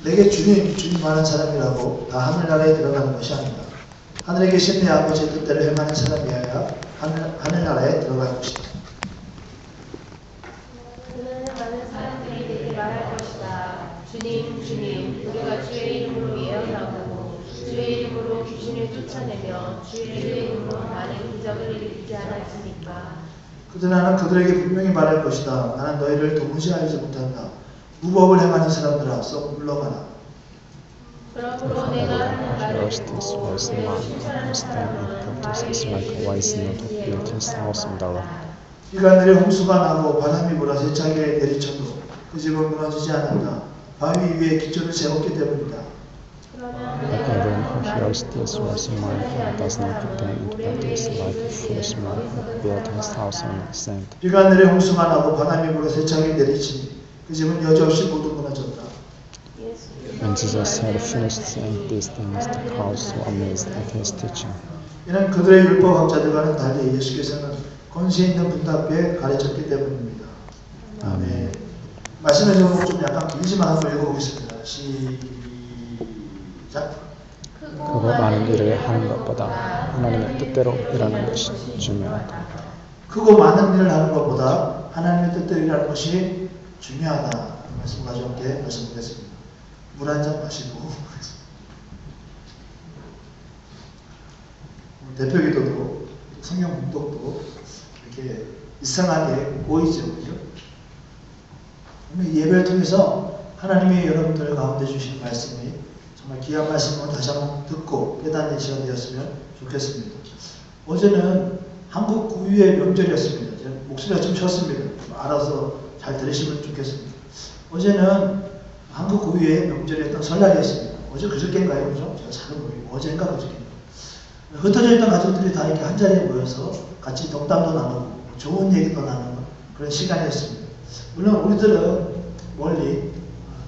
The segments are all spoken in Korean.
내게 주님 하는 사람이라고 다 하늘나라에 들어가는 것이 아니다. 하늘에 계신 내 아버지의 뜻대로 행하는 사람이어야 하늘나라에 들어가는 것이다. 그는 많은 사람들이 내게 말할 것이다. 주님, 주님, 우리가 주의 이름으로 예언하고 주의 이름으로 귀신을 쫓아내며 주의 이름으로 많은 기적을 일으키지 않았습니까? 그러나 그들에게 분명히 말할 것이다. 나는 너희를 도무지 알지 못한다. 무법을 행하는 사람들아, 썩 물러가라. 그러므로 내가 하는 말을 Justice 듣고 was 그의 not 실천하는 stand and practices like a wise not built his house on the rock. 비가 내려 홍수가 나고 바람이 불어 세차게 내리쳐도 그 집은 무너지지 않는다. 바위 위에 기초를 세웠기 때문이다. But everyone who hears these words of mine and does not put them into practice like a foolish man who built his house on sand. 비가 내려 홍수가 나고 바람이 불어 세차게 내리치니 그 집은 여지없이 모두 무너졌다. When Jesus had finished saying these things, the crowds were amazed at his teaching. 이는 그들의 율법학자들과는 달리 예수께서는 권세 있는 분답게 가르쳤기 때문입니다. 아멘. 말씀의 제목 좀 약간 길지만 한번 읽어보겠습니다. 시작. 크고 많은 일을 하는 것보다 하나님의 뜻대로 일하는 것이 중요하다. 크고 많은 일을 하는 것보다 하나님의 뜻대로 일하는 것이 중요하다. 말씀 가지고 함께 말씀드리겠습니다. 물 한 잔 마시고 대표기도도 성경 문독도 이렇게 이상하게 보이죠, 그죠? 오늘 예배를 통해서 하나님이 여러분들 가운데 주신 말씀이 정말 귀한 말씀을 다시 한번 듣고 깨닫는 시간 되었으면 좋겠습니다. 어제는 한국 구유의 명절이었습니다. 제가 목소리가 좀 쉬었습니다. 알아서 잘 들으시면 좋겠습니다. 어제는 한국 구유의 명절이었던 설날이었습니다. 어제 그저께인가요? 그죠? 제가 잘 모르고 어제인가 그저께인가. 흩어져 있던 가족들이 다 이렇게 한자리에 모여서 같이 덕담도 나누고 좋은 얘기도 나누는 그런 시간이었습니다. 물론 우리들은 멀리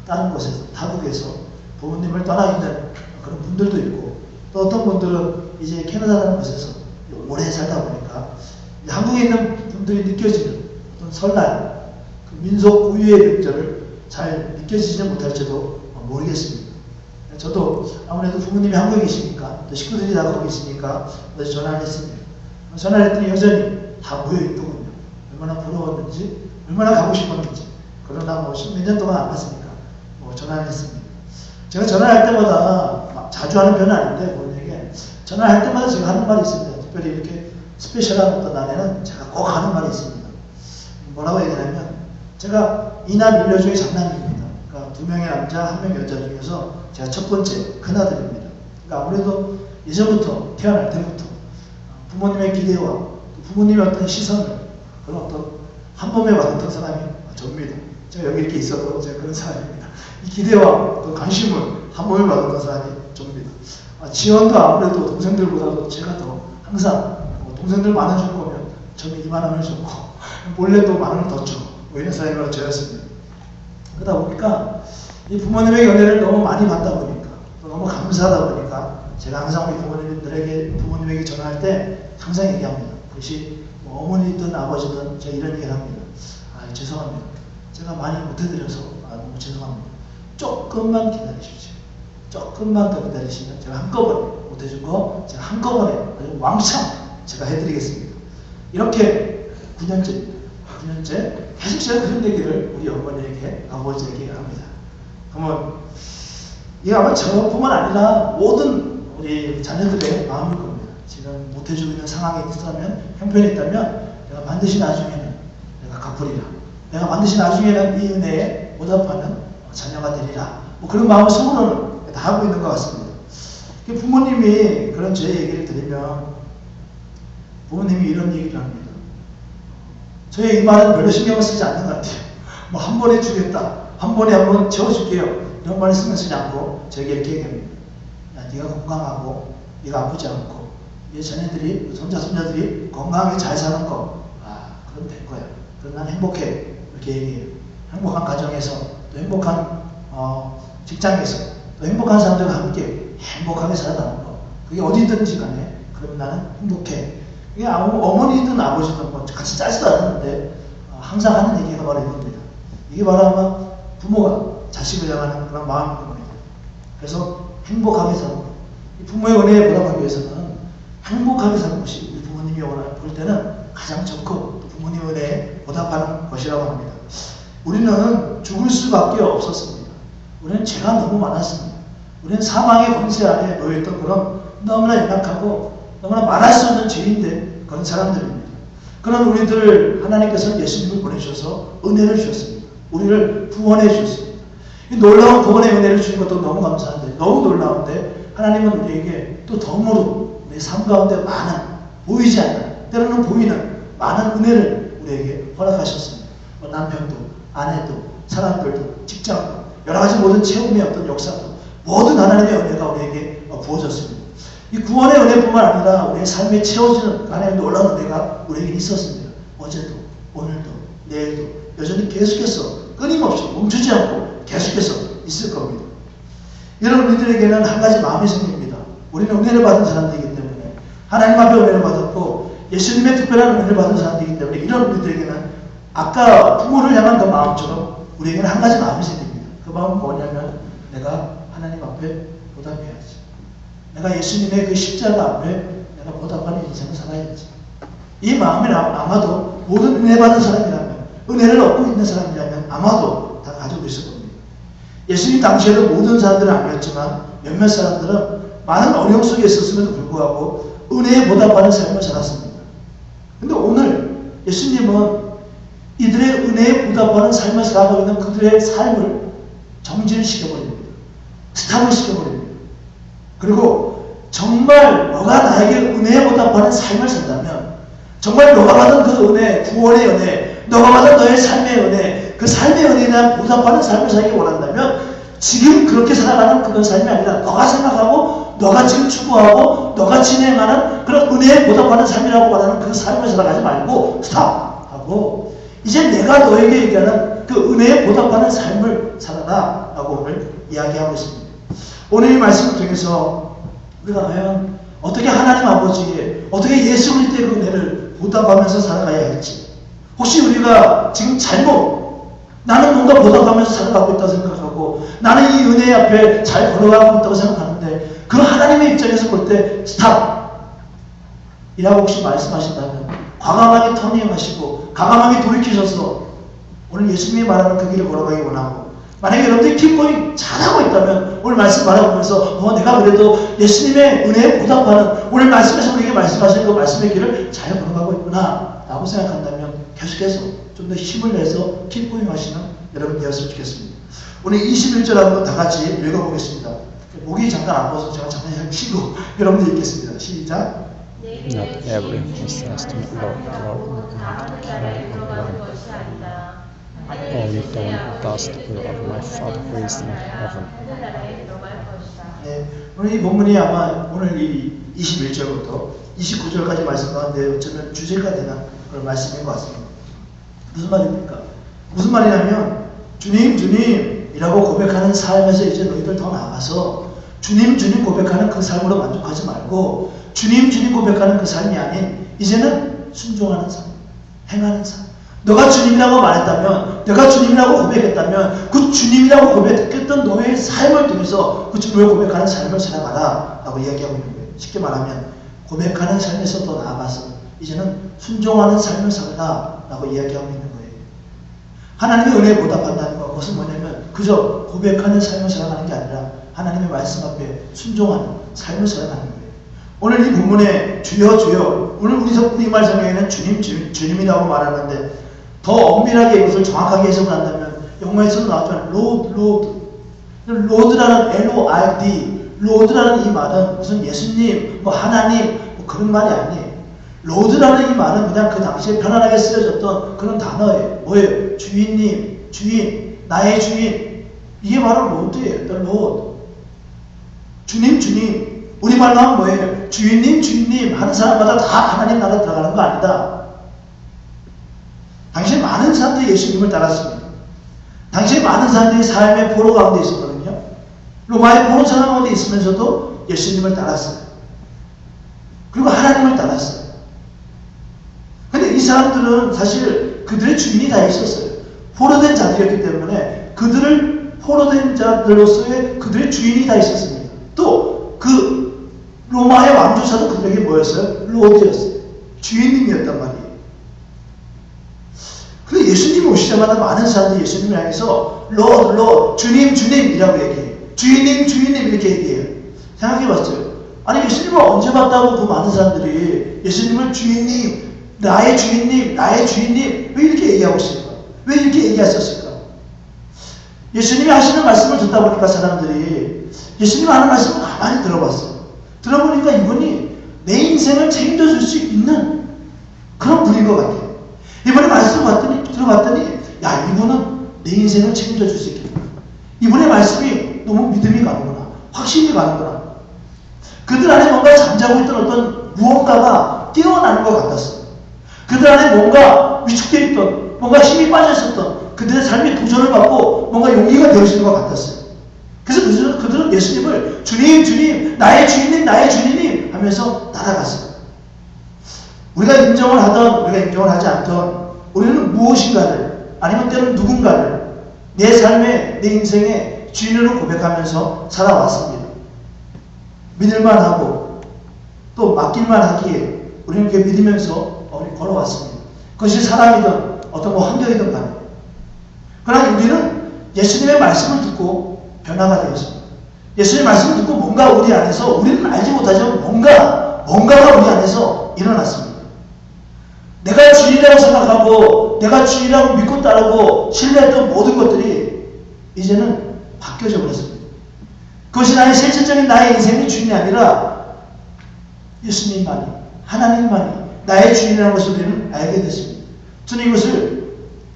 다른 곳에서 타국에서 부모님을 떠나 있는 그런 분들도 있고 또 어떤 분들은 이제 캐나다라는 곳에서 오래 살다 보니까 한국에 있는 분들이 느껴지는 어떤 설날 그 민속 우유의 명절을 잘 느껴지지 못할지도 모르겠습니다. 저도 아무래도 부모님이 한국에 계시니까 또 식구들이 다 거기 있으니까 어제 전화를 했습니다. 전화를 했더니 여전히 다 모여있더군요. 얼마나 부러웠는지 얼마나 가고 싶었는지. 그러나 뭐 10몇 년 동안 안 봤으니까 뭐 전화를 했습니다. 제가 전화를 할 때마다 막 자주 하는 편은 아닌데 부모님에게 전화를 할 때마다 제가 하는 말이 있습니다. 특별히 이렇게 스페셜한 어떤 날에는 제가 꼭 하는 말이 있습니다. 뭐라고 얘기하냐면 제가 이남 일녀중의 장남입니다. 그러니까 2명의 남자 1명의 여자 중에서 제가 첫 번째 큰아들입니다. 그러니까 아무래도 예전부터 태어날 때부터 부모님의 기대와 부모님의 어떤 시선을 그런 어떤 한 몸에 받았던 사람이 저입니다. 제가 여기 이렇게 있어도 제가 그런 사람입니다. 이 기대와 그 관심을 한 몸에 받았던 사람이 저입니다. 지원도 아무래도 동생들보다도 제가 더 항상 동생들 만 원 줄 거면 저는 2만 원을 줬고 몰래 또 1만 원을 더 줘. 뭐 이런 사람이 바로 저였습니다. 그러다 보니까 이 부모님의 연애를 너무 많이 받다 보니까 또 너무 감사하다 보니까 제가 항상 우리 부모님에게 전화할 때 항상 얘기합니다. 그것이 뭐 어머니든 아버지든 제가 이런 얘기를 합니다. 죄송합니다. 제가 많이 못해드려서 너무 죄송합니다. 조금만 기다리십시오. 조금만 더 기다리시면 제가 한꺼번에 못해준 거 제가 한꺼번에 왕창 제가 해드리겠습니다. 이렇게 9년째 계속 제가 그런 얘기를 우리 어머니에게 아버지에게 합니다. 그러면 이게 아마 저뿐만 아니라 모든 우리 자녀들의 마음일 겁니다. 지금 못해주고 있는 상황에 있다면 형편이 있다면 내가 반드시 나중에는 내가 갚으리라. 내가 반드시 나중에는 이 은혜에 보답하는 자녀가 되리라. 뭐 그런 마음을 속으로는 다 하고 있는 것 같습니다. 부모님이 그런 제 얘기를 들으면 부모님이 이런 얘기를 합니다. 저의 이 말은 별로 신경을 쓰지 않는 것 같아요. 뭐 한 번에 주겠다. 한 번에 한번 채워줄게요. 이런 말을 신경 쓰지 않고 저에게 이렇게 얘기합니다. 야, 네가 건강하고 네가 아프지 않고 네 자녀들이 손자 손자들이 건강하게 잘 사는 거 그럼 될 거야. 그럼 난 행복해. 이렇게 얘기해요. 행복한 가정에서 또 행복한 직장에서 또 행복한 사람들과 함께 행복하게 살아가는 거. 그게 어디든지 간에 그럼 나는 행복해. 이게 어머니든 아버지든 뭐 같이 짜지도 않았는데 항상 하는 얘기가 바로 이겁니다. 이게 바로 아마 부모가 자식을 향하는 그런 마음인 겁니다. 그래서 행복하게 사는 것. 부모의 은혜에 보답하기 위해서는 행복하게 사는 것이 우리 부모님이 볼 때는 가장 좋고 부모님의 은혜에 보답하는 것이라고 합니다. 우리는 죽을 수밖에 없었습니다. 우리는 죄가 너무 많았습니다. 우리는 사망의 권세 아래 놓여있던 그런 너무나 연약하고 너무나 말할 수 없는 죄인들, 그런 사람들입니다. 그런 우리들 하나님께서는 예수님을 보내주셔서 은혜를 주셨습니다. 우리를 구원해 주셨습니다. 이 놀라운 구원의 은혜를 주신 것도 너무 감사한데, 너무 놀라운데 하나님은 우리에게 또 덤으로 우리 삶 가운데 많은, 보이지 않는, 때로는 보이는 많은 은혜를 우리에게 허락하셨습니다. 남편도, 아내도, 사람들도, 직장도, 여러 가지 모든 체험의 어떤 역사도 모든 하나님의 은혜가 우리에게 부어졌습니다. 이 구원의 은혜뿐만 아니라 우리의 삶에 채워지는 하나님의 놀라운 은혜가 우리에게 있었습니다. 어제도, 오늘도, 내일도 여전히 계속해서 끊임없이 멈추지 않고 계속해서 있을 겁니다. 이런 우리들에게는 한 가지 마음이 생깁니다. 우리는 은혜를 받은 사람들이기 때문에, 하나님 앞에 은혜를 받았고 예수님의 특별한 은혜를 받은 사람들이기 때문에, 이런 우리들에게는 아까 부모를 향한 그 마음처럼 우리에게는 한 가지 마음이 생깁니다. 그 마음은 뭐냐면, 내가 하나님 앞에 보답해야지. 내가 예수님의 그 십자가 앞에 내가 보답하는 인생을 살아야지. 이 마음이 아마도 모든 은혜 받은 사람이라면, 은혜를 얻고 있는 사람이라면 아마도 다 가지고 있을 겁니다. 예수님 당시에도 모든 사람들은 아니었지만 몇몇 사람들은 많은 어려움 속에 있었음에도 불구하고 은혜에 보답하는 삶을 살았습니다. 그런데 오늘 예수님은 이들의 은혜에 보답하는 삶을 살아가고 있는 그들의 삶을 정지를 시켜버립니다. 스탑을 시켜버립니다. 그리고 정말 너가 나에게 은혜에 보답하는 삶을 산다면, 정말 너가 받은 그 은혜, 구원의 은혜, 너가 받은 너의 삶의 은혜, 그 삶의 은혜에 대한 보답하는 삶을 살기 원한다면 지금 그렇게 살아가는 그런 삶이 아니라 너가 생각하고 너가 지금 추구하고 너가 진행하는 그런 은혜에 보답하는 삶이라고 말하는 그 삶을 살아가지 말고 스탑하고 이제 내가 너에게 얘기하는 그 은혜에 보답하는 삶을 살아라 라고 오늘 이야기하고 있습니다. 오늘 이 말씀을 통해서 우리가 과연 어떻게 하나님 아버지에, 어떻게 예수 그리스도의 그 은혜를 보답하면서 살아가야 할지, 혹시 우리가 지금 나는 뭔가 보답하면서 살아가고 있다고 생각하고 나는 이 은혜 앞에 잘 걸어가고 있다고 생각하는데 그 하나님의 입장에서 볼 때 스탑! 이라고 혹시 말씀하신다면 과감하게 터닝하시고 과감하게 돌이키셔서 오늘 예수님이 말하는 그 길을 걸어가기 원하고, 만약에 여러분들이 킥보잉 잘하고 있다면 오늘 말씀 바라보면서 내가 그래도 예수님의 은혜에 보답하는 오늘 말씀에서 우리에게 말씀하시는 그 말씀의 길을 잘 걸어가고 있구나 라고 생각한다면 계속해서 좀 더 힘을 내서 킥보잉 하시는 여러분 되었으면 좋겠습니다. 오늘 21절 한번 다 같이 읽어보겠습니다. 목이 잠깐 아파서 제가 잠깐 쉬고 여러분들 읽겠습니다. 시작. Not every who says to me, Lord, Lord, will carry 것이 아니다. Only the one who does the will of my Father who is in heaven. 네, 오늘 이 본문이 아마 오늘 이 21절부터 29절까지 말씀 가운데 어쩌면 주제가 되는 그런 말씀인 것 같습니다. 무슨 말입니까? 무슨 말이냐면 주님 주님이라고 고백하는 삶에서 이제 너희들 더 나아가서 주님 주님 고백하는 그 삶으로 만족하지 말고 주님 주님 고백하는 그 삶이 아닌 이제는 순종하는 삶, 행하는 삶. 너가 주님이라고 말했다면, 내가 주님이라고 고백했다면 그 주님이라고 고백했던 너의 삶을 통해서 그 주님을 고백하는 삶을 살아가라 라고 이야기하고 있는 거예요. 쉽게 말하면 고백하는 삶에서 더 나아가서 이제는 순종하는 삶을 살아라 라고 이야기하고 있는 거예요. 하나님의 은혜에 보답한다는 것, 그것은 뭐냐면 그저 고백하는 삶을 살아가는 게 아니라 하나님의 말씀 앞에 순종하는 삶을 살아가는 거예요. 오늘 이 본문에 주여 주여, 오늘 우리 말씀에는 주님 주님이라고 말하는데 더 엄밀하게 이것을 정확하게 해석을 한다면 영어에서도 나왔지만 로드라는 L-O-R-D, 로드라는 이 말은 무슨 예수님, 하나님 그런 말이 아니에요. 로드라는 이 말은 그냥 그 당시에 편안하게 쓰여졌던 그런 단어예요. 뭐예요? 주인님, 주인, 나의 주인. 이게 바로 로드예요. 로드. 주님, 주님. 우리말로 하면 뭐예요? 주인님, 주인님 하는 사람마다 다 하나님 나라 들어가는 거 아니다. 당시에 많은 사람들이 예수님을 따랐습니다. 당시에 많은 사람들이 삶의 포로 가운데 있었거든요. 로마의 포로 상황 가운데 있으면서도 예수님을 따랐어요. 그리고 하나님을 따랐어요. 근데 이 사람들은 사실 그들의 주인이 다 있었어요. 포로된 자들이었기 때문에 그들을 포로된 자들로서의 그들의 주인이 다 있었습니다. 또 그 로마의 왕조차도 그들에게 뭐였어요? 로드였어요. 주인님이었단 말이에요. 그래서 예수님 오시자마자 많은 사람들이 예수님을 향해서 로드, 주님, 주님이라고 얘기해요. 주인님, 주인님 이렇게 얘기해요. 생각해봤어요. 아니 예수님을 언제 봤다고 그 많은 사람들이 예수님을 주인님, 나의 주인님, 나의 주인님 왜 이렇게 얘기하고 있을까? 왜 이렇게 얘기했었을까? 예수님이 하시는 말씀을 듣다 보니까 사람들이 예수님 하는 말씀을 가만히 들어봤어요. 들어보니까 이분이 내 인생을 책임져 줄 수 있는 그런 분인 것 같아요. 이번에 말씀을 들어봤더니 야 이분은 내 인생을 책임져 줄 수 있겠구나. 이분의 말씀이 너무 믿음이 가는구나. 확신이 가는구나. 그들 안에 뭔가 잠자고 있던 어떤 무언가가 깨어나는 것 같았어요. 그들 안에 뭔가 위축되어 있던, 뭔가 힘이 빠져 있었던 그들의 삶이 도전을 받고 뭔가 용기가 되어지는 것 같았어요. 그래서 그들은 예수님을 주님, 주님, 나의 주인님, 나의 주인님 하면서 따라갔어요. 우리가 인정을 하던, 우리가 인정을 하지 않던 우리는 무엇인가를 아니면 때로는 누군가를 내 삶의, 내 인생의 주인으로 고백하면서 살아왔습니다. 믿을만 하고 또 맡길만 하기에 우리는 그렇게 믿으면서 걸어왔습니다. 그것이 사람이든 어떤 환경이든 간에. 그러나 우리는 예수님의 말씀을 듣고 변화가 되었습니다. 예수님의 말씀을 듣고 뭔가 우리 안에서 우리는 알지 못하지만 뭔가가 우리 안에서 일어났습니다. 내가 주인이라고 생각하고 내가 주인이라고 믿고 따르고 신뢰했던 모든 것들이 이제는 바뀌어져 버렸습니다. 그것이 나의 실질적인 나의 인생의 주인이 아니라 예수님만이, 하나님만이 나의 주인이라는 것을 우리는 알게 됐습니다. 저는 이것을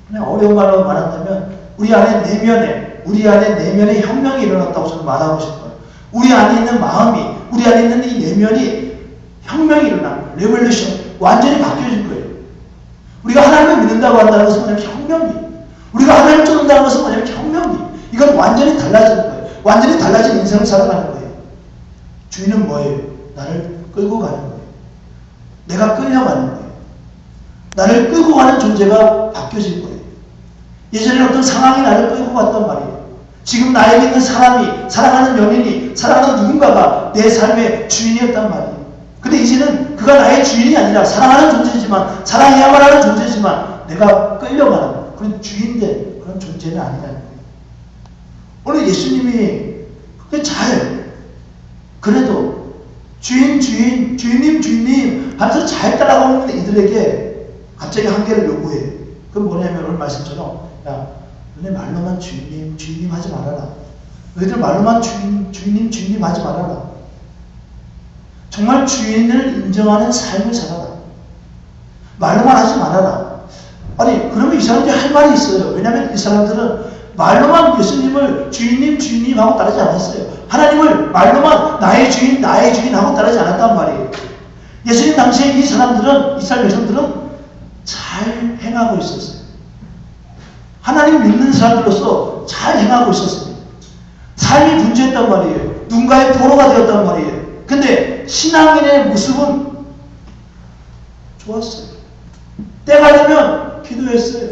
그냥 어려운 말로 말한다면 우리 안에 내면에 혁명이 일어났다고 저는 말하고 싶어요. 우리 안에 있는 마음이, 우리 안에 있는 이 내면이 혁명이 일어나는 거예요. 레볼루션, 완전히 바뀌어진 거예요. 우리가 하나님을 믿는다고 한다는 것은 뭐냐면 혁명이에요. 우리가 하나님을 쫓는다는 것은 뭐냐면 혁명이에요. 이건 완전히 달라지는 거예요. 완전히 달라진 인생을 살아가는 거예요. 주인은 뭐예요? 나를 끌고 가는 거예요. 내가 끌려가는 거예요. 나를 끌고 가는 존재가 바뀌어질 거예요. 예전에 어떤 상황이 나를 끌고 갔단 말이에요. 지금 나에게 있는 사람이, 사랑하는 연인이, 사랑하는 누군가가 내 삶의 주인이었단 말이에요. 근데 이제는 그가 나의 주인이 아니라 사랑하는 존재지만, 사랑해야만 하는 존재지만 내가 끌려가는 그런 주인된 그런 존재는 아니라는 거예요. 오늘 예수님이 그래도 주인님 하면서 잘 따라가는 이들에게 갑자기 한계를 요구해요. 그건 뭐냐면 오늘 말씀처럼 야 너네 말로만 주인님 하지 말아라. 너희들 말로만 주인님 하지 말아라. 정말 주인을 인정하는 삶을 살아라. 말로만 하지 말아라. 아니 그러면 이 사람들이 할 말이 있어요. 왜냐하면 이 사람들은 말로만 예수님을 주인님 하고 따르지 않았어요. 하나님을 말로만 나의 주인 하고 따르지 않았단 말이에요. 예수님 당시에 이스라엘 백성들은 잘 행하고 있었어요. 하나님 믿는 사람들로서 잘 행하고 있었습니다. 삶이 분주했단 말이에요. 누군가의 포로가 되었단 말이에요. 근데 신앙인의 모습은 좋았어요. 때가 되면 기도했어요.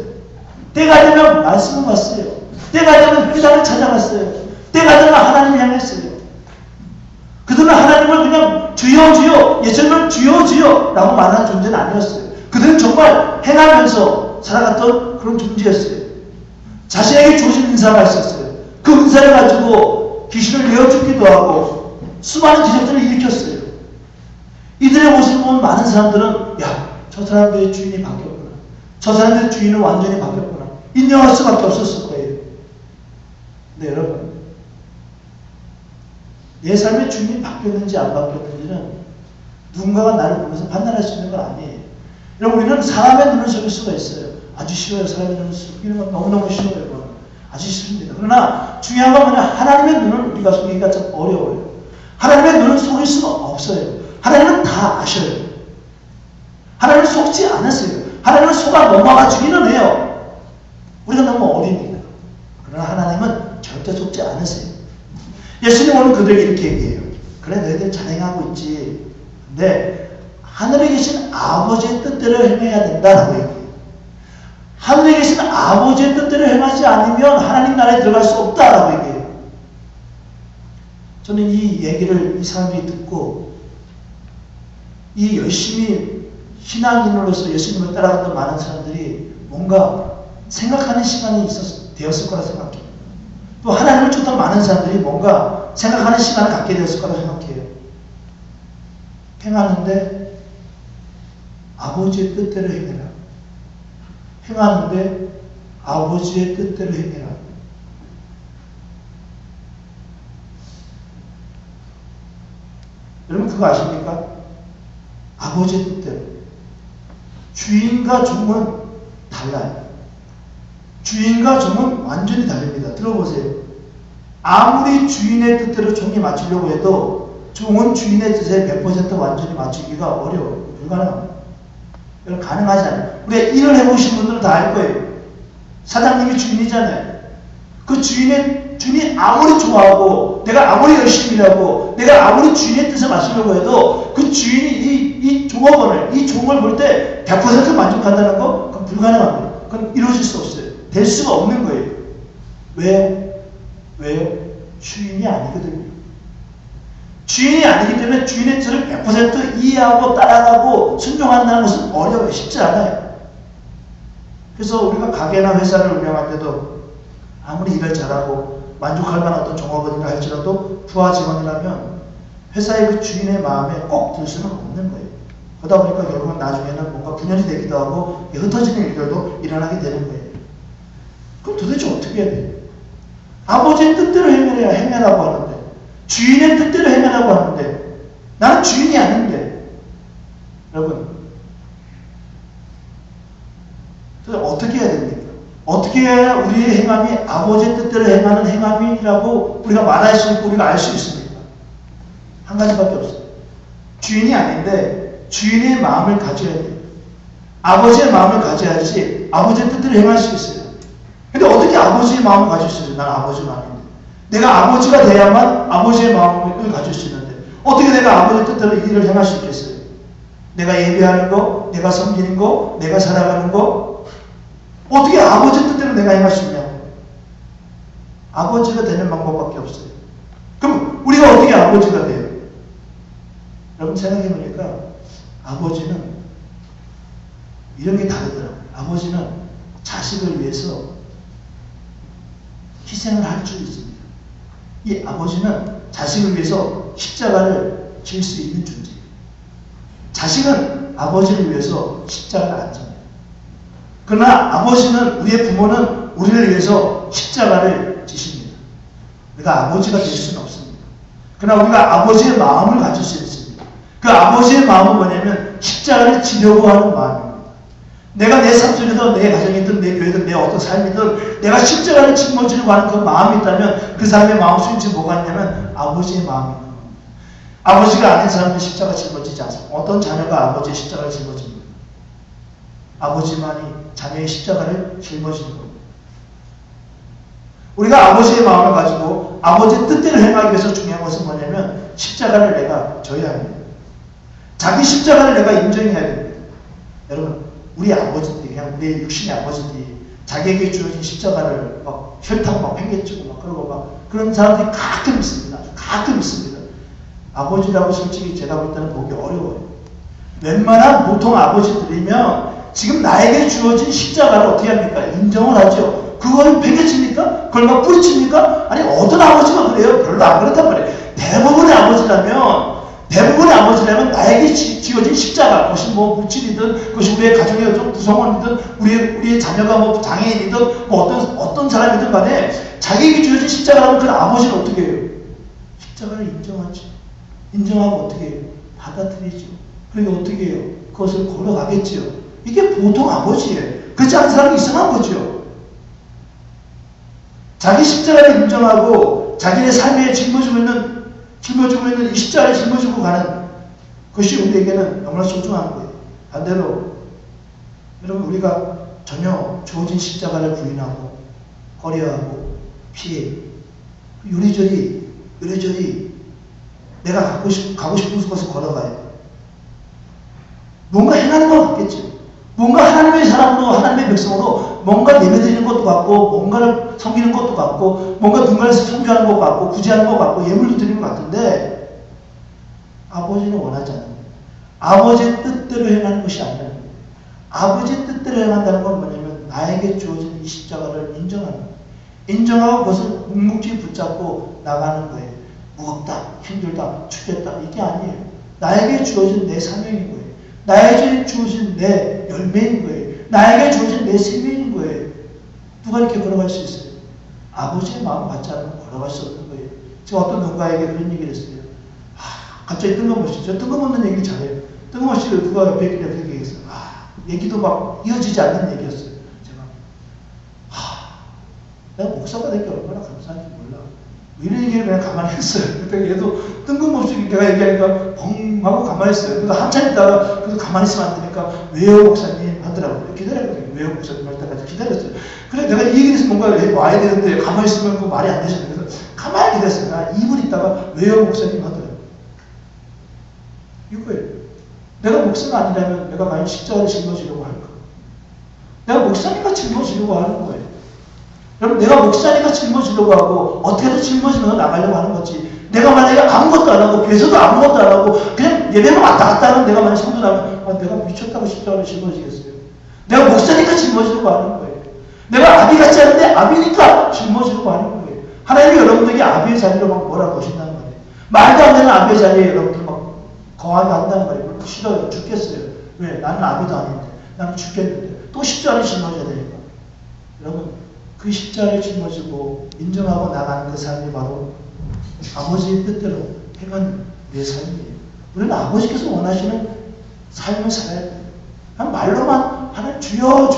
때가 되면 말씀을 봤어요. 때가 되면 회당을 찾아갔어요. 때가 되면 하나님을 향했어요. 그들은 하나님을 그냥 주여 예전에는 주여 라고 말하는 존재는 아니었어요. 그들은 정말 행하면서 살아갔던 그런 존재였어요. 자신에게 주어진 은사가 있었어요. 그 은사를 가지고 귀신을 내어 죽기도 하고 수많은 기적들을 일으켰어요. 이들의 모습을 보면 많은 사람들은 야, 저 사람들의 주인이 바뀌었구나. 저 사람들의 주인은 완전히 바뀌었구나. 인정할 수밖에 없었을 거예요. 근데 여러분, 내 삶의 주인이 바뀌었는지 안 바뀌었는지는 누군가가 나를 보면서 판단할 수 있는 건 아니에요. 여러분, 우리는 사람의 눈을 속일 수가 있어요. 아주 싫어요. 사람의 눈을 속이는 건 너무너무 싫어요. 아주 싫습니다. 그러나 중요한 건 뭐냐, 하나님의 눈을 우리가 속이기가 좀 어려워요. 하나님의 눈을 속일 수가 없어요. 하나님은 다 아셔요. 하나님을 속지 않으세요. 하나님을 속아 넘어가주기는 해요. 우리가 너무 어리니까. 그러나 하나님은 절대 속지 않으세요. 예수님 오늘 그들에게 이렇게 얘기해요. 그래, 너희들 잘 행하고 있지. 근데 하늘에 계신 아버지의 뜻대로 행해야 된다라고 얘기해요. 하늘에 계신 아버지의 뜻대로 행하지 않으면 하나님 나라에 들어갈 수 없다라고 얘기해요. 저는 이 얘기를 이 사람들이 듣고 이 열심히 신앙인으로서 예수님을 따라갔던 많은 사람들이 뭔가 생각하는 시간이 되었을 거라 생각해요. 또 하나님을 쫓던 많은 사람들이 뭔가 생각하는 시간을 갖게 되었을 거라 생각해요. 행하는데 아버지의 뜻대로 행해라. 행하는데 아버지의 뜻대로 행해라. 여러분 그거 아십니까? 아버지의 뜻대로. 주인과 종은 달라요. 주인과 종은 완전히 다릅니다. 들어보세요. 아무리 주인의 뜻대로 종이 맞추려고 해도 종은 주인의 뜻에 100% 완전히 맞추기가 어려워요. 불가능합니다. 여러분 가능하지 않아요. 우리가 일을 해보신 분들은 다 알 거예요. 사장님이 주인이잖아요. 그 주인이 아무리 좋아하고 내가 아무리 열심히 일하고 내가 아무리 주인의 뜻에 맞추려고 해도 그 주인이 이 종업원을 이 종을 볼 때 100% 만족한다는 거 그건 불가능합니다. 그건 이루어질 수 없어요. 될 수가 없는 거예요. 왜요? 주인이 아니거든요. 주인이 아니기 때문에 주인의 뜻을 100% 이해하고 따라가고 순종한다는 것은 어려워요. 쉽지 않아요. 그래서 우리가 가게나 회사를 운영할 때도 아무리 일을 잘하고 만족할 만한 어떤 종업원이라 할지라도 부하 직원이라면 회사의 그 주인의 마음에 꼭 들 수는 없는 거예요. 그러다 보니까 결국은 나중에는 뭔가 분열이 되기도 하고 흩어지는 일들도 일어나게 되는 거예요. 그럼 도대체 어떻게 해야 돼요? 아버지의 뜻대로 행하라고 하는데 주인의 뜻대로 행하라고 하는데 나는 주인이 아닌데 여러분 어떻게 해야 됩니까? 어떻게 해야 우리의 행함이 아버지의 뜻대로 행하는 행함이라고 우리가 말할 수 있고 우리가 알 수 있습니까? 한 가지밖에 없어요. 주인이 아닌데 주인의 마음을 가져야 돼요. 아버지의 마음을 가져야지 아버지의 뜻대로 행할 수 있어요. 근데 어떻게 아버지의 마음을 가질 수 있어요? 난 아버지 마음인데. 내가 아버지가 돼야만 아버지의 마음을 가질 수 있는데 어떻게 내가 아버지의 뜻대로 이 일을 행할 수 있겠어요? 내가 예배하는 거, 내가 섬기는 거, 내가 살아가는 거 어떻게 아버지의 뜻대로 내가 행할 수 있냐고. 아버지가 되는 방법밖에 없어요. 그럼 우리가 어떻게 아버지가 돼요? 여러분 생각해보니까 아버지는 이런 게 다르더라고요. 아버지는 자식을 위해서 희생을 할 줄 있습니다. 이 아버지는 자식을 위해서 십자가를 질 수 있는 존재예요. 자식은 아버지를 위해서 십자가를 안 집니다. 그러나 아버지는 우리의 부모는 우리를 위해서 십자가를 지십니다. 우리가 아버지가 될 수는 없습니다. 그러나 우리가 아버지의 마음을 가질 수 있습니다. 그 아버지의 마음은 뭐냐면 십자가를 지려고 하는 마음입니다. 내가 내 삼촌이든 내 가정이든 내 교회든 내 어떤 삶이든 내가 십자가를 짊어지려고 하는 그 마음이 있다면 그 사람의 마음속에 뭐가 있냐면 아버지의 마음입니다. 아버지가 아닌 사람은 십자가 짊어지지 않습니다. 어떤 자녀가 아버지의 십자가를 짊어집니다. 아버지만이 자녀의 십자가를 짊어지는 겁니다. 우리가 아버지의 마음을 가지고 아버지의 뜻대로 행하기 위해서 중요한 것은 뭐냐면 십자가를 내가 져야 합니다. 자기 십자가를 내가 인정해야 됩니다. 여러분 우리 아버지들이 그냥 우리의 육신의 아버지들이 자기에게 주어진 십자가를 막 혈탕 막 팽개치고 막 그러고 막 그런 사람들이 가끔 있습니다. 가끔 있습니다. 아버지라고 솔직히 제가 볼 때는 보기 어려워요. 웬만한 보통 아버지들이면 지금 나에게 주어진 십자가를 어떻게 합니까? 인정을 하죠. 그걸 팽개칩니까? 그걸 막 뿌리칩니까? 아니 어떤 아버지가 그래요? 별로 안 그렇단 말이에요. 대부분의 아버지라면 나에게 지어진 십자가, 그것이 뭐 물질이든, 그것이 우리의 가정의 어떤 구성원이든, 우리의 자녀가 뭐 장애인이든, 뭐 어떤 사람이든 간에 자기에게 주어진 십자가라면 그 아버지는 어떻게 해요? 십자가를 인정하죠. 인정하고 어떻게 해요? 받아들이죠. 그러니까 어떻게 해요? 그것을 걸어가겠죠. 이게 보통 아버지예요. 그렇지 않은 사람이 이상한 거죠. 자기 십자가를 인정하고 자기의 삶에 짊어지고 있는 이 십자가를 짊어지고 가는 것이 우리에게는 너무나 소중한 거예요. 반대로 여러분 우리가 전혀 주어진 십자가를 부인하고 꺼려하고 피해 요리조리 내가 가고 싶은 것을 걸어가요. 뭔가 행하는 것 같겠죠. 뭔가 하나님의 사람으로 하나님의 백성으로 뭔가 예배드리는 것도 같고 뭔가를 섬기는 것도 같고 뭔가 누군가를 섬겨하는 것 같고 구제하는 것 같고 예물도 드리는 것 같은데 아버지는 원하지 않는 거예요. 아버지의 뜻대로 행하는 것이 아니라는 거예요. 아버지의 뜻대로 행한다는 건 뭐냐면 나에게 주어진 이 십자가를 인정하는 거예요. 인정하고 그것을 묵묵히 붙잡고 나가는 거예요. 무겁다, 힘들다, 죽겠다 이게 아니에요. 나에게 주어진 내 사명인 거예요. 나에게 주어진 내 열매인 거예요. 나에게 주어진 내 생명인 거예요. 누가 이렇게 걸어갈 수 있어요? 아버지의 마음 받지 않으면 걸어갈 수 없는 거예요. 지금 어떤 누군가에게 그런 얘기를 했어요. 갑자기 뜬금없이, 저 뜬금없는 얘기를 잘해요. 뜬금없이 그가 옆에 있길래 그렇게 얘기했어요. 얘기도 막 이어지지 않는 얘기였어요. 제가 내가 목사가 될 게 얼마나 감사한지 몰라. 이런 얘기를 그냥 가만히 했어요. 그때 얘도 뜬금없이 내가 얘기하니까 벙 하고 가만히 있어요. 그래서 한참 있다가 그래서 가만히 있으면 안 되니까 왜요 목사님 하더라고요. 기다렸거든요. 왜요 목사님 할 때까지 기다렸어요. 그래 내가 이 얘기를 해서 뭔가 와야 되는데 가만히 있으면 그 말이 안 되잖아요. 그래서 가만히 기다렸어요. 한 2분 있다가 왜요 목사님 하더라고요. 이거예요. 내가 목사가 아니라면 내가 과연 십자가를 짊어지려고 할까? 내가 목사니까 짊어지려고 하는 거예요. 여러분 내가 목사니까 짊어지려고 하고 어떻게든 짊어지면서 나가려고 하는 거지. 내가 만약에 아무것도 안 하고 교회에서도 아무것도 안 하고 그냥 예배만 왔다 갔다 하면 내가 만약에 성도 나면 내가 미쳤다고 십자가를 짊어지겠어요. 내가 목사니까 짊어지려고 하는 거예요. 내가 아비 같지 않은데 아비니까 짊어지려고 하는 거예요. 하나님이 여러분들에게 아비의 자리로 막 뭐라고 하신다는 거예요. 말도 안 되는 아비의 자리에 여러분들 막 거하게 한다는 거예요. 싫어요. 죽겠어요. 왜? 나는 아비도 아닌데. 나는 죽겠는데. 또 십자가를 짊어져야 되니까. 여러분 그 십자가를 짊어지고 인정하고 나가는 그 삶이 바로 아버지의 뜻대로 행한 내 삶이에요. 우리는 아버지께서 원하시는 삶을 살아야 돼요. 말로만 하나님 주여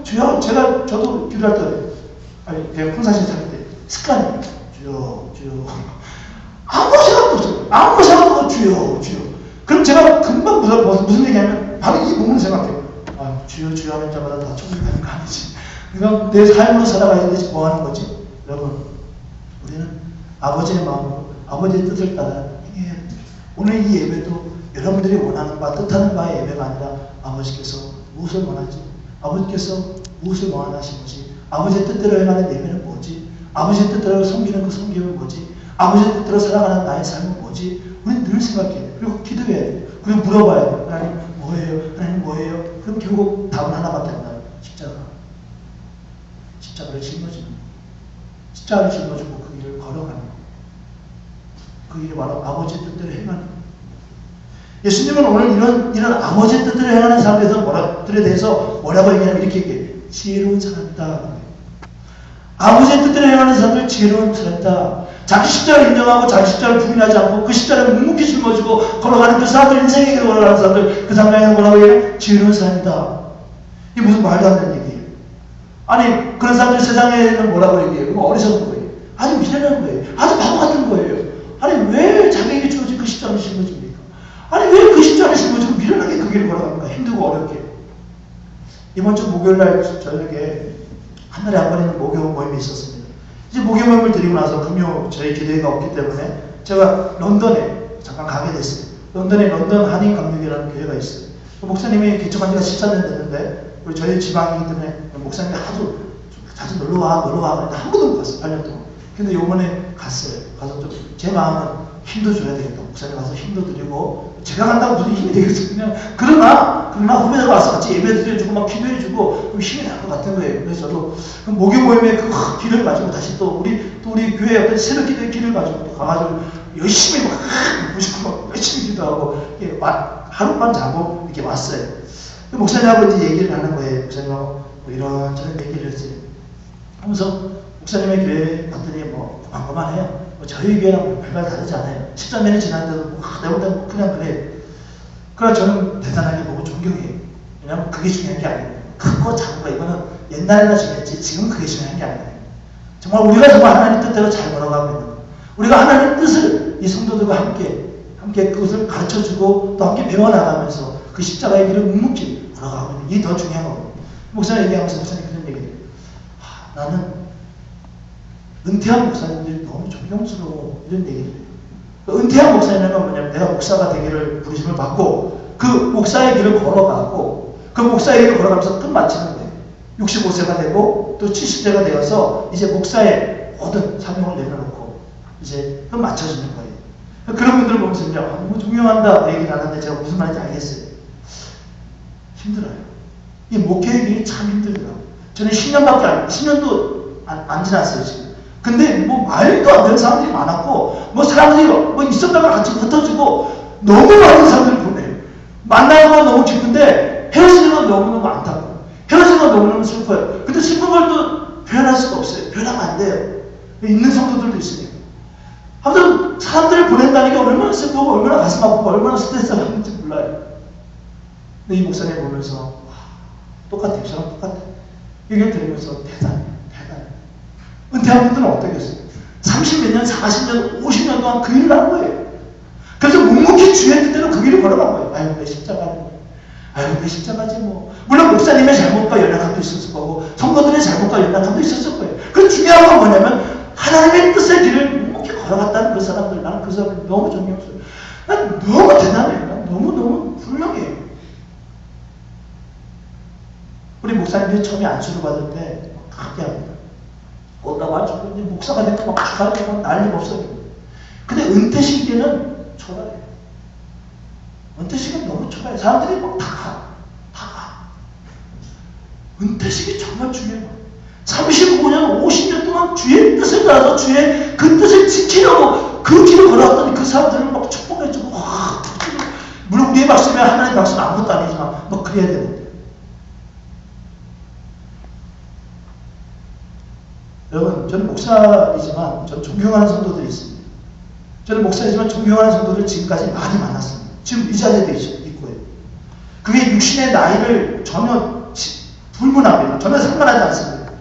주여 주여 저도 기도할 때 제가 평상시에 살 때 습관이에요. 주여 주여 아무 생각도 없어요. 아무 생각도 없고 주여 주여. 그럼 제가 금방 무슨 얘기하면 바로 이 부분을 생각해요. 주여 주여 하는 자마다 다 천국 가는 거 아니지. 그러니까 내 삶으로 살아가야 되지 뭐 하는 거지? 여러분 우리는 아버지의 마음으로 아버지의 뜻을 따라 행해야 돼요. 오늘 이 예배도 여러분들이 원하는 바 뜻하는 바의 예배가 아니라 아버지께서 무엇을 원하지? 아버지께서 무엇을 원하신 거지? 아버지의 뜻대로 행하는 예배는 뭐지? 아버지의 뜻대로 섬기는 그 섬김은 뭐지? 아버지의 뜻대로 살아가는 나의 삶은 뭐지? 우리는 늘 생각해야 돼요. 그리고 기도해야 돼요. 그리고 물어봐야 돼요. 하나님 뭐예요? 하나님 뭐예요? 그럼 결국 답은 하나밖에 안 나와요. 십자가를 짊어지는 거예요. 십자가를 짊어지고 그 길을 걸어가는 거예요. 그 길이 바로 아버지의 뜻대로 행하는 거예요. 예수님은 오늘 이런 아버지의 뜻대로 행하는 사람들에 대해서 뭐라고 얘기하냐면 이렇게 얘기해요. 지혜로운 사람이다. 아버지의 뜻대로 행하는 사람들 지혜로운 사람이다. 자기 십자가를 인정하고 자기 십자가를 부인하지 않고 그 십자가를 묵묵히 짊어지고 걸어가는 그 사람들, 인생의 길을 걸어가는 사람들, 그 사람에게는 뭐라고 얘기해요? 지혜로운 사람이다. 이게 무슨 말도 안 되는 얘기예요. 아니 그런 사람들 세상에는 뭐라고 얘기해요? 그럼 어리석은 거예요. 아주 미련한 거예요. 아주 바보 같은 거예요. 아니 왜 자기에게 주어진 그 십자가를 짊어집니까? 아니 왜 그 십자가를 짊어지고 미련하게 그 길을 걸어갑니까? 힘들고 어렵게. 이번 주 목요일날 저녁에 한 달에 한 번 있는 목요 모임이 있었습니다. 이제 목요 모임을 드리고 나서 금요 저희 기도회가 없기 때문에 제가 런던에 잠깐 가게 됐어요. 런던에 런던 한인 감독이라는 교회가 있어요. 그 목사님이 개척한 지가 13년 됐는데 우리 저희 지방이기 때문에 목사님이 자주 놀러와 그런데 한 번도 못 갔어요. 8년 동안. 근데 요번에 갔어요. 가서 좀 제 마음은 힘도 줘야 되겠다. 목사님 가서 힘도 드리고 제가 간다고 무슨 힘이 되겠어요. 그냥 그러나 후배들과 와서 같이 예배 드려주고 막 기도해주고 좀 힘이 날 것 같은 거예요. 그래서 저도 그 목요 모임에 그 길을 가지고 다시 또 우리 교회 옆에 새벽 기도의 길을 가지고 또 가가지고 열심히 막 열심히 기도하고 하룻밤 자고 이렇게 왔어요. 목사님하고 이제 얘기를 하는 거예요. 목사님하고 뭐 이런저런 얘기를 했어요. 하면서 목사님의 교회 갔더니 뭐 그만해요. 저희 교회랑 별반 다르지 않아요. 13년이 지났는데도 내가 볼 때는 그냥 그래. 그러나 저는 대단하게 보고 존경해요. 왜냐하면 그게 중요한 게 아니에요. 크고 작은 거 이거는 옛날에나 중요했지 지금은 그게 중요한 게 아니에요. 정말 우리가 정말 하나님 뜻대로 잘 걸어가고 있는 거예요. 우리가 하나님 뜻을 이 성도들과 함께 그것을 가르쳐주고 또 함께 배워나가면서 그 십자가의 길을 묵묵히 걸어가고 있는 이게 더 중요한 거예요. 목사님 얘기하면서 목사님 그런 얘기를 해요. 나는 은퇴한 목사님들이 너무 존경스러워 이런 얘기를 해요. 은퇴한 목사님은 뭐냐면 내가 목사가 되기를 부르심을 받고 그 목사의 길을 걸어가고 그 목사에게 걸어가면서 끝마치는 거예요. 65세가 되고 또 70세가 되어서 이제 목사의 모든 사명을 내려놓고 이제 끝마쳐주는 거예요. 그런 분들을 보면서 이제 너무 존경한다 얘기를 하는데 제가 무슨 말인지 알겠어요. 힘들어요. 이 목회의 길이 참 힘들더라고요. 저는 10년도 안 지났어요, 지금. 근데 뭐 말도 안 되는 사람들이 많았고, 뭐 사람들이 뭐 있었다가 같이 붙어주고, 너무 많은 사람들을 보내요. 만나는 건 너무 기쁜데, 헤어지는 건 너무너무 안타까워요. 헤어지는 건 너무너무 슬퍼요. 근데 슬픈 걸 또 표현할 수가 없어요. 표현하면 안 돼요. 있는 성도들도 있으니까. 아무튼 사람들을 보낸다는 게 얼마나 슬프고, 얼마나 가슴 아프고, 얼마나 스트레스가 받는지 몰라요. 근데 이 목사님 보면서, 와, 똑같아요. 저랑 똑같아요. 얘기를 들으면서 대단해요. 은퇴한 분들은 어떻겠어요? 30몇 년, 40년, 50년 동안 그 일을 한 거예요. 그래서 묵묵히 주의 뜻대로 그 길을 걸어간 거예요. 아유, 내 십자가지. 아유, 내 십자가지 뭐. 물론 목사님의 잘못과 연약함도 있었을 거고, 성도들의 잘못과 연약함도 있었을 거예요. 그 중요한 건 뭐냐면, 하나님의 뜻의 길을 묵묵히 걸어갔다는 그 사람들, 나는 그 사람을 너무 존경했어요. 난 너무 대단해요. 난 너무너무 훌륭해요. 우리 목사님들이 처음에 안수를 받을 때, 크게 합니다. 온다고 하죠. 이제 목사가 되면 막 축하하고 난리가 없어요. 근데 은퇴 시기에는 초라해요. 은퇴 시기는 너무 초라해요. 사람들이 막 다 가. 은퇴 시기 정말 중요해요. 35년, 50년 동안 주의 뜻을 따라서 주의 그 뜻을 지키려고 그 길을 걸어왔더니 그 사람들을 막 축복해주고, 와, 물론 우리의 박수면 하나님의 박수는 아무것도 아니지만, 뭐 그래야 되는데. 여러분, 저는 목사이지만 저는 존경하는 성도들이 있습니다. 저는 목사이지만 존경하는 성도들 지금까지 많이 만났습니다. 지금 이 자리에 있고요. 그게 육신의 나이를 전혀 불문합니다. 전혀 상관하지 않습니다.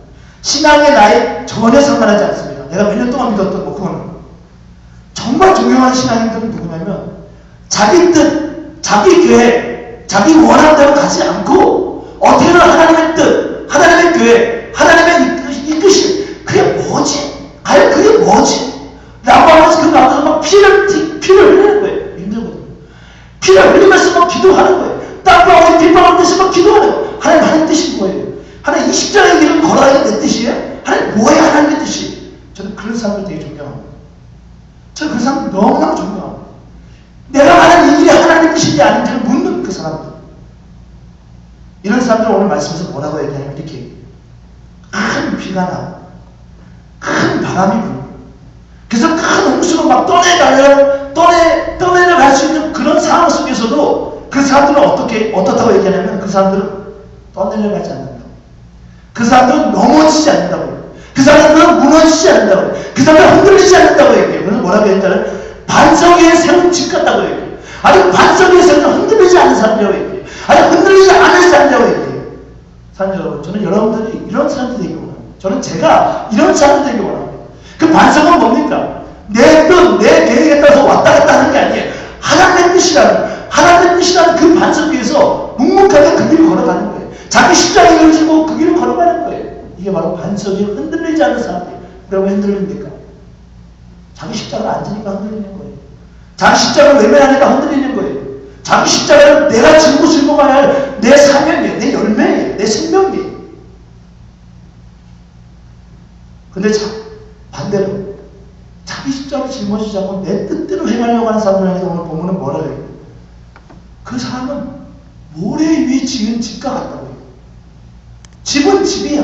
신앙의 나이 전혀 상관하지 않습니다. 내가 몇 년 동안 믿었던 뭐 그거는. 정말 존경하는 신앙인들은 누구냐면 자기 뜻, 자기 계획, 자기 원하는 대로 가지 않고 어떻게든 하나님의 뜻, 하나님의 계획, 하나님의 이끄심 그게 뭐지? 과연 그게 뭐지? 라고 하면서 그 가운데서 막 피를 흘리는 거예요. 힘들거든요. 피를 흘리면서 막 기도하는 거예요. 땀방울이 빗방울 듯이 막 기도하는 거예요. 하나님 뜻이 뭐예요? 하나님 이 십자가의 길을 걸어야 내 뜻이에요? 하나님 뭐예요? 하나님의 뜻이? 저는 그런 사람들 되게 존경합니다. 저는 그런 사람들 너무나 존경합니다. 내가 하는 이 길이 하나님의 뜻인지 아닌지를 묻는 그 사람들. 이런 사람들 오늘 말씀에서 뭐라고 얘기하냐면 이렇게 큰 비가 나고 큰 바람이 불고 그래서 큰 홍수로 막 떠내려갈 수 있는 그런 상황 속에서도 그 사람들은 어떻다고 얘기하냐면 그 사람들은 떠내려가지 않는다고. 그 사람들은 넘어지지 않는다고. 그 사람들은 무너지지 않는다고. 그 사람들은 흔들리지 않는다고 얘기해요. 그래서 뭐라고 했냐면 반석 위에 세운 집 같다고 얘기해요. 아니 반석 위에 세운 흔들리지 않는 사람이라고 얘기해요. 아니 흔들리지 않는 사람이라고 얘기해요. 사람 여러분, 저는 여러분들이 이런 사람들이 되기 원합니다. 저는 제가 이런 사람들이 되기 원합니다. 그 반석은 뭡니까? 내 뜻, 내 계획에 따라서 왔다 갔다 하는 게 아니에요. 하나님의 뜻이라는 그 반석 위에서 묵묵하게 그 길을 걸어가는 거예요. 자기 십자가를 지고 그 길을 걸어가는 거예요. 이게 바로 반석이 흔들리지 않는 사람이에요. 왜 흔들립니까? 자기 십자가를 안 지니까 흔들리는 거예요. 자기 십자가를 외면하니까 흔들리는 거예요. 자기 십자가를 내가 지고 즐거워야 할 내 사명이에요. 내 열매예요. 내 생명이에요. 근데 반대로 자기 십자가를 짊어지지 않고 내 뜻대로 행하려고 하는 사람을 향해서 오늘 본문은 뭐라고 해요? 그 사람은 모래 위에 지은 집과 같다고 해요. 집은 집이야.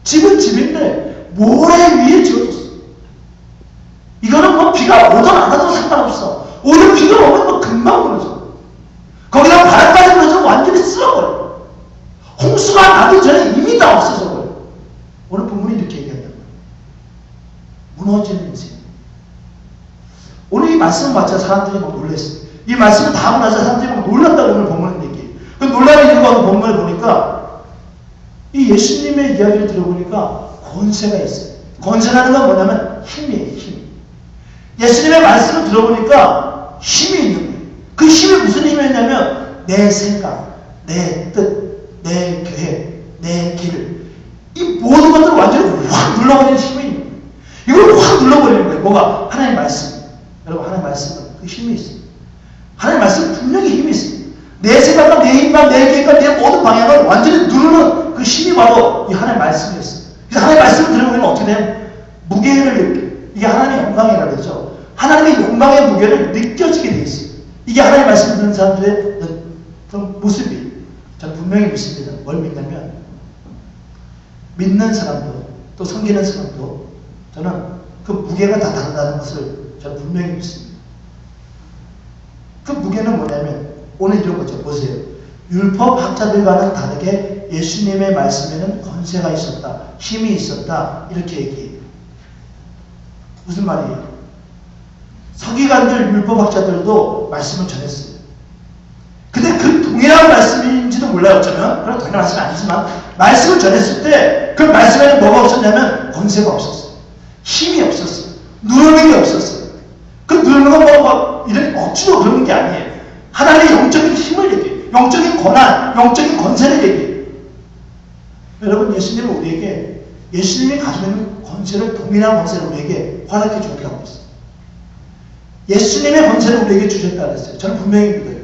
집은 집인데 모래 위에 지어졌어. 이거는 뭐 비가 오든 안 와도 상관없어. 오히려 비가 오면 뭐 금방 무너져. 거기다 바람까지 불어서 완전히 쓸어버려. 홍수가 나기 전에 이미 다 없어져 버려. 오늘 본문이 이렇게 얘기한다. 무너지는 인생. 오늘 이 말씀을 맞자 사람들이 막 놀랐어요. 이 말씀을 다 하고 나서 사람들이 막 놀랐다고 오늘 본문은 얘기해요. 그 놀라는 이유가 본문을 보니까 이 예수님의 이야기를 들어보니까 권세가 있어요. 권세라는 건 뭐냐면 힘이에요. 힘. 예수님의 말씀을 들어보니까 힘이 있는 거예요. 그 힘이 무슨 힘이었냐면 내 생각, 내 뜻, 내 계획, 내 길, 이 모든 것들을 완전히 확 눌러버리는 힘이 있는 거예요. 이걸 확 눌러버리는 거예요. 뭐가? 하나님의 말씀. 여러분 하나님의 말씀은 그 힘이 있어요. 하나님의 말씀은 분명히 힘이 있어요. 내 생각과 내 힘과 내 계획과 내 모든 방향을 완전히 누르는 그 힘이 바로 이 하나님의 말씀이었어요. 그래서 하나님의 말씀을 들으면 우리는 어떻게 되면 무게를 느껴요. 이게 하나님의 영광이라고 그러죠. 하나님의 영광의 무게를 느껴지게 돼 있어요. 이게 하나님의 말씀을 듣는 사람들의 그런 모습이 저는 분명히 믿습니다. 뭘 믿냐면 믿는 사람도 또 섬기는 사람도 저는 그 무게가 다 다르다는 것을 저는 분명히 믿습니다. 그 무게는 뭐냐면 오늘 이런 거죠. 보세요. 율법학자들과는 다르게 예수님의 말씀에는 권세가 있었다. 힘이 있었다. 이렇게 얘기해요. 무슨 말이에요? 서기관들 율법학자들도 말씀을 전했어요. 근데 그 동일한 말씀인지도 몰라요. 어쩌면. 그런 동일한 말씀은 아니지만 말씀을 전했을 때 그 말씀에는 뭐가 없었냐면 권세가 없었어요. 힘이 없었어요. 누르는 게 없었어요. 그 누르는 건 뭐 이런 억지로 그러는 게 아니에요. 하나님의 영적인 힘을 얘기해요. 영적인 권한, 영적인 권세를 얘기해요. 여러분, 예수님은 우리에게 예수님이 가지고 있는 권세를, 동일한 권세를 우리에게 허락해 주었다고 했어요. 예수님의 권세를 우리에게 주셨다고 했어요. 저는 분명히 믿어요.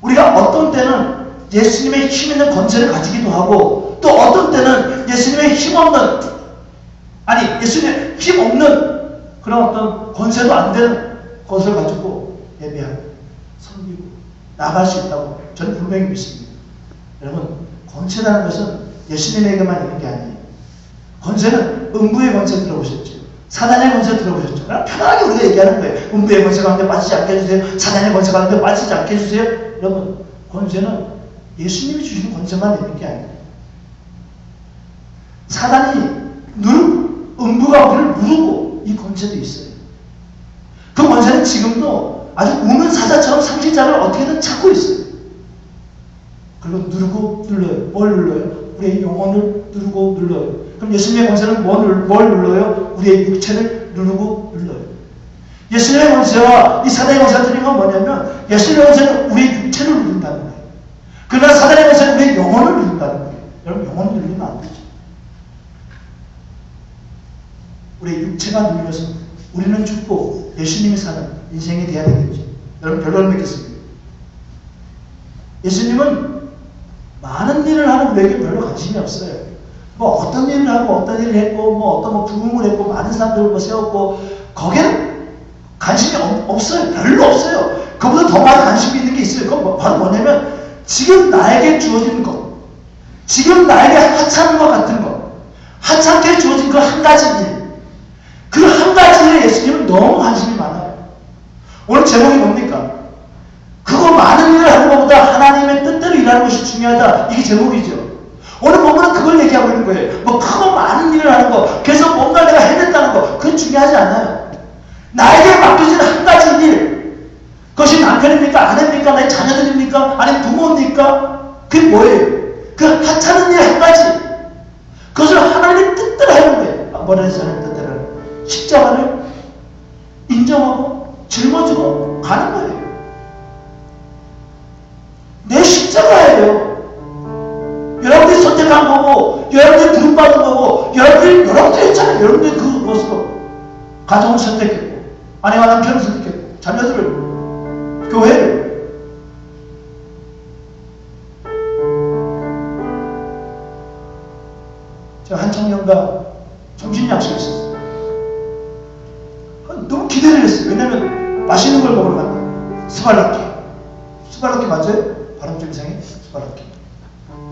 우리가 어떤 때는 예수님의 힘 있는 권세를 가지기도 하고 또 어떤 때는 예수님의 힘 없는, 아니 예수님의 힘 없는 그런 어떤 권세도 안 되는 것을 가지고 예배하고 섬기고 나갈 수 있다고 저는 분명히 믿습니다. 여러분, 권세라는 것은 예수님에게만 있는 게 아니에요. 권세는 음부의 권세 들어보셨죠? 사단의 권세 들어보셨죠? 그냥 편하게 우리가 얘기하는 거예요. 음부의 권세 가운데 빠지지 않게 해주세요. 사단의 권세 가운데 빠지지 않게 해주세요. 여러분, 권세는 예수님이 주시는 권세만 있는 게 아니에요. 사단이 음부가 우리를 누르고 이 권세도 있어요. 그 권세는 지금도 아주 우는 사자처럼 상실자를 어떻게든 찾고 있어요. 그리고 누르고 눌러요. 뭘 눌러요? 우리의 영혼을 누르고 눌러요. 그럼 예수님의 권세는 뭘 눌러요? 우리의 육체를 누르고 눌러요. 예수님의 권세와 이 사단의 권세가 틀린 건 뭐냐면 예수님의 권세는 우리의 육체를 누른다는 거예요. 그러나 사단의 권세는 우리의 영혼을 누른다는 거예요. 여러분, 영혼을 누르면 안 되죠. 우리의 육체가 눌려서 우리는 죽고 예수님이 사는 인생이 돼야 되겠죠. 여러분, 결론을 맺겠습니다. 예수님은 많은 일을 하는 우리에게 별로 관심이 없어요. 뭐 어떤 일을 하고 어떤 일을 했고 뭐 어떤 뭐 부흥을 했고 많은 사람들을 뭐 세웠고 거기에는 관심이 없어요. 별로 없어요. 그보다 더 많은 관심이 있는 게 있어요. 그건 바로 뭐냐면 지금 나에게 주어진 것, 지금 나에게 하찮은 것 같은 것, 하찮게 주어진 그 한 가지 일, 그 한 가지 일에 예수님은 너무 관심이 많아요. 오늘 제목이 뭡니까? 그거 많은 일을 하는 것보다 하나님의 뜻대로 일하는 것이 중요하다. 이게 제목이죠. 오늘 본문은 그걸 얘기하고 있는 거예요. 뭐 크고 많은 일을 하는 거, 그래서 뭔가 내가 해냈다는 거, 그건 중요하지 않아요. 나에게 맡겨진 한 가지 일, 그것이 남편입니까? 아내입니까? 나의 자녀들입니까? 아니면 부모입니까? 그게 뭐예요? 그 하찮은 일 한 가지, 그것을 하나님의 뜻대로 하는 거예요. 뭐라 해서 하나님의 뜻대로 십자가를 인정하고 짊어지고 가는 거예요. 내 십자가예요. 여러분들이 선택한 거고, 여러분들이 부름받은 거고, 여러분들이 했잖아요. 여러분들이 그 모습으로 가정을 선택했고, 아내와 남편을 선택했고, 자녀들을, 교회를. 제가 한 청년과 점심 약속이 있었어요. 너무 기대를 했어요. 왜냐면 맛있는 걸 먹으러 간다. 스발라키. 스발라키 맞아요? 발음 좀 이상해? 스발라키.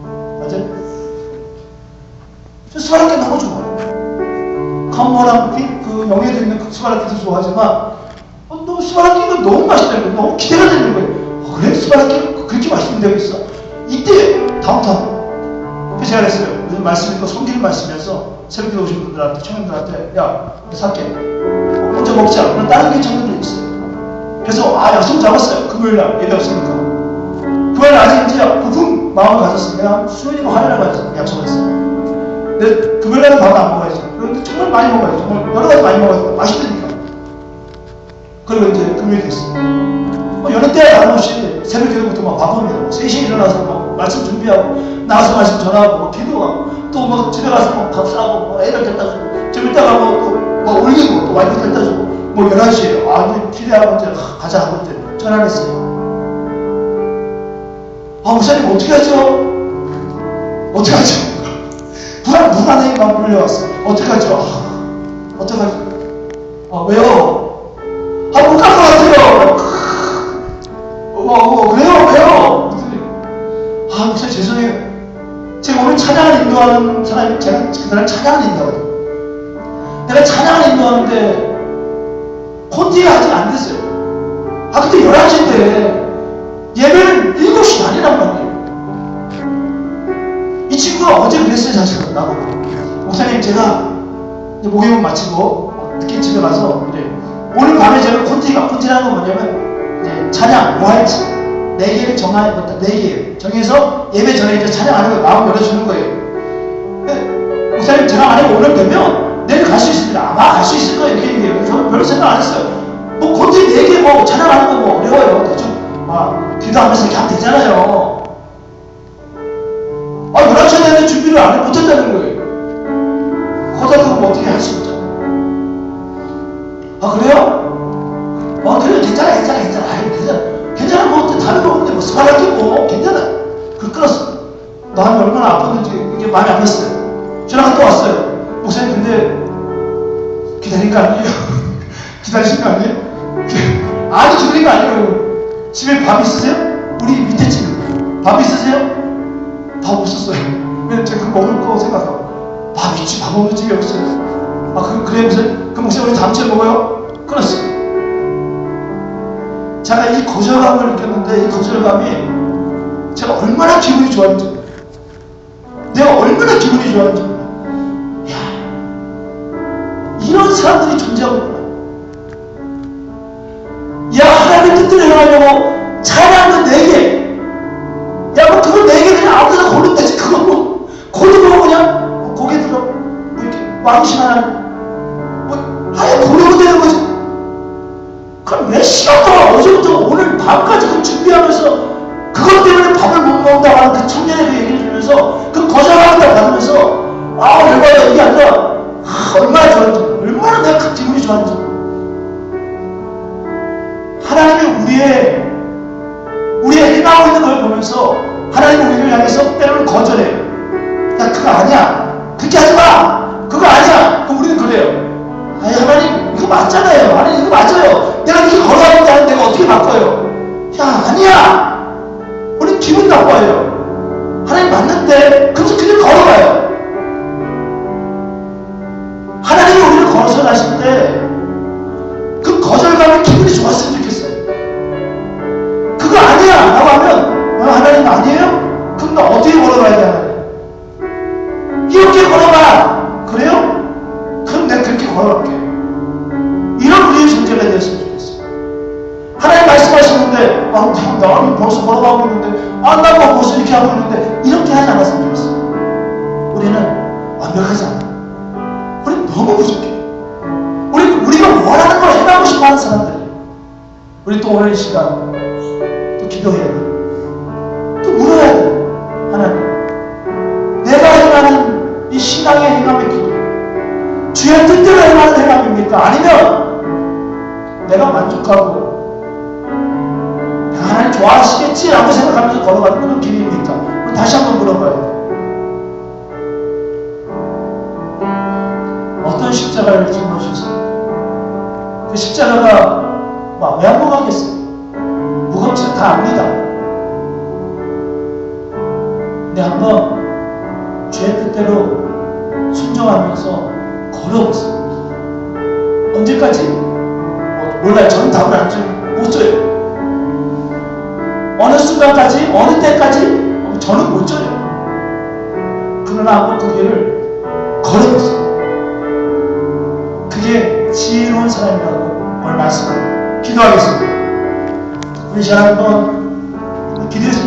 맞아요? 저 스발라키 너무 좋아요. 컴모랑 그 영예도 있는 그 스발라키도 좋아하지만 너무 스발라키가 너무 맛있다는 거예요. 너무 기대가 되는 거예요. 그래? 스발라키가 그렇게 맛있는 데가 있어? 이때 다운타운. 그래서 제가 그랬어요. 요즘 말씀이니까 성경 말씀에서 새벽에 오신 분들한테, 청년들한테 야, 살게. 먼저 먹자. 그럼 다른 게 청년들이 있어요. 그래서 약속 잡았어요. 금요일날 예배 없으니까. 그걸 아직 이제 부푼 마음을 가졌으면 수요일이고 화요일에 가서 약속을 했어요. 근데 금요일날은 밥을 안 먹어야죠. 그런데 정말 많이 먹어야죠. 정말 여러 가지 많이 먹어야죠. 맛있으니까. 그리고 이제 금요일이 됐어요. 여느 때야 나름없이 새벽에부터 막 바쁩니다. 3시에 일어나서 막 말씀 준비하고, 나와서 말씀 전하고, 기도하고, 또 뭐 집에 가서 뭐 밥 싸고, 애들 데려다 주고, 좀 이따가 또 올리고, 또 와이프 데려다 주고, 11시에요. 기대하고 이제 가자 하고 이제 전화를 했어요. 목사님 어떻게 하죠? 어떻게 하죠? 불안하게 막 몰려왔어요. 어떻게 하죠? 어떻게 하죠? 왜요? 못 갈 것 같아요. 왜요? 목사님 죄송해요. 제가 오늘 찬양을 인도하는 사람이, 제가 그 사람 찬양을 인도하거든요. 내가 찬양을 인도하는데 콘티가 아직 안 됐어요. 근데 11시인데 예배는 7시 반이란 말이에요. 이 친구가 어제 그랬어요. 자체가 나보고, 목사님 제가 이제 목욕을 마치고 늦게 집에 가서 이제 오늘 밤에 제가 콘티라는 건 뭐냐면 이제 찬양 뭐 할지 4개를 정하는 4개 정해서 예배 전에 이제 찬양하는 거 마음 열어주는 거예요. 근데 목사님 제가 만약에 오늘 되면 내일 갈 수 있습니다. 아마 갈 수 있을 거예요. 이렇게 얘기해요. 저는 별로 생각 안 했어요. 뭐 콘티 4개 뭐 찬양하는 거 뭐 어려워요. 대충 기도하면서 이렇게 하면 되잖아요. 11시에 되는 준비를 안 못했다는 거예요. 거기다 뭐 어떻게 할 수 없죠. 그래요? 그래요. 괜찮아. 괜찮아. 뭐 다른 거 없는데 뭐 스파게티 뭐 괜찮아. 끊었어. 마음이 얼마나 아팠는지 이게 마음이 아팠어요. 전화가 또 왔어요. 목사님 근데 기다린 거 아니에요? 기다리신 거 아니에요? 아니 기다린 거 아니에요. 집에 밥 있으세요? 우리 밑에 집에 밥 있으세요? 밥 없었어요. 왜 제가 그거 먹을 거 생각하고 밥 있지 밥 없는 집이 없어요. 그래 무슨 그 목사님 우리 다음 주에 먹어요? 끊었어요. 제가 이 거절감을 느꼈는데 이 거절감이 제가 얼마나 기분이 좋았는지, 내가 얼마나 기분이 좋았는지, 이런 사람들이 존재하구나. 하나님의 뜻대로 행하려고 찬양은 4개. 뭐 그걸 4개 그냥 아무데나 고르면 되지. 그거 뭐 고르면 그냥 고개 들어 뭐 이렇게 왕신하는 아예 고르면 되는 거지. 그럼 몇 시간 동안 어제부터 오늘 밤까지 그 준비하면서 그것 때문에 밥을 못 먹는다고 하는 그 청년의 그 얘기를 들으면서 그 거절하겠다고 받으면서 열받아. 이게 아니라 얼마나 좋았는지, 얼마나 내가 그 기분이 좋았는지. 하나님이 우리의 행하고 있는 걸 보면서 하나님이 우리를 향해서 때로는 거절해요. 그거 아니야. 그렇게 하지 마. 그거 아니야. 그럼 우리는 그래요. 하나님 이거 맞잖아요. 하나님 이거 맞아요. 내가 이렇게 걸어가는데 하는데 내가 어떻게 바꿔요? 아니야. 우리 기분 나빠요. 하나님 맞는데 그래서 그냥 걸어가요. 하나님이 우리를 거절하실 때 그 거절감에 기분이 좋았으면 좋겠어요. 그거 아니야 라고 하면 하나님 아니에요? 그럼 나 어떻게 걸어가야 돼? 이렇게 걸어가. 그래요? 그럼 내가 그렇게 걸어갈게. 이런 우리의 존재가 되었으면 좋겠어요. 하나님 말씀하시는데 나는 벌써 걸어가고 있는데 나 뭐 벌써 이렇게 하고 있는데 이렇게 하지 않았으면 좋겠어요. 우리는 완벽하지 않아. 우리는 너무 부족해. 우리가 원하는 걸 해나가고 싶어하는 사람들이에요. 우리 또 오늘 이 시간 또 기도해야 돼. 또 물어야 돼. 하나님, 내가 행하는 이 신앙의 행함의 기도, 주의 뜻대로 행하는 행함입니까? 아니면 내가 만족하고 하나님 좋아하시겠지 라고 생각하면서 걸어가는 그런 길입니까? 우리 다시 한번 물어봐야 돼. 어떤 십자가를 짊어지셨어요? 그 십자가가 왜 안 무거워하겠어요? 무겁지는 다 압니다. 근데 한번 주의 뜻대로 순종하면서 걸어보세요. 언제까지? 몰라요. 저는 답을 못 줘요. 어느 순간까지, 어느 때까지 저는 못 줘요. 그러나 한번 그 길을 걸어보세요. 그게 지혜로운 사람이라고 오늘 말씀을 기도하겠습니다. 우리 잘 한번 기도해서